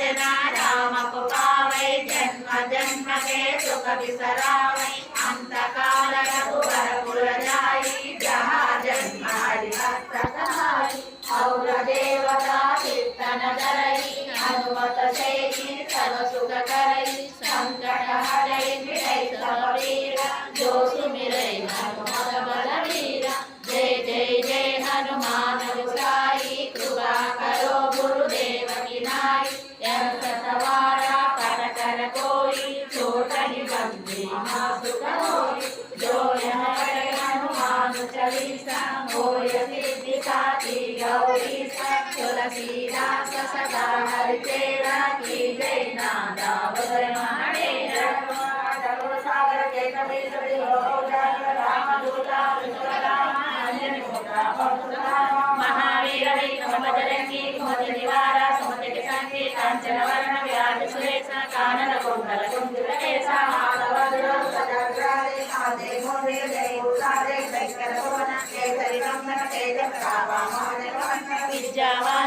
भजना राम को पावै जन्म जन्म के सुख बिसरावै अंत काल रघुवर पुर जाई जहाँ जन्म हरि भक्त कहाई और देवता कीर्तन करई हनुमत से सर्व सुख करई संकट हरै मिटै सब पीरा जो सुमिरै हनुमत बलवीरा जय जय जय हनुमान गोसाई कृपा करो गुरुदेव की नाई यह सतवारा कर कर कोई छोट ही बंदी मासुक होई जो यह करे हनुमान चालीसा होय सिद्धि साखी गौरी तुलसीदास सदा हरि तेरा की जय नादा वदय महाडेरा सागर के कबीर रामदूता महावीर विक्रम बजरंगी कुमति निवारा सुमति के संगी कांचन वर्ण व्याध सुरेश कानन कुंडल कुंडल केसा माधव दुर्ग सदाग्रादे आदे मोदे जय उसादे शंकर भवन केसरी नंदन तेज प्रताप मोहन विद्यावान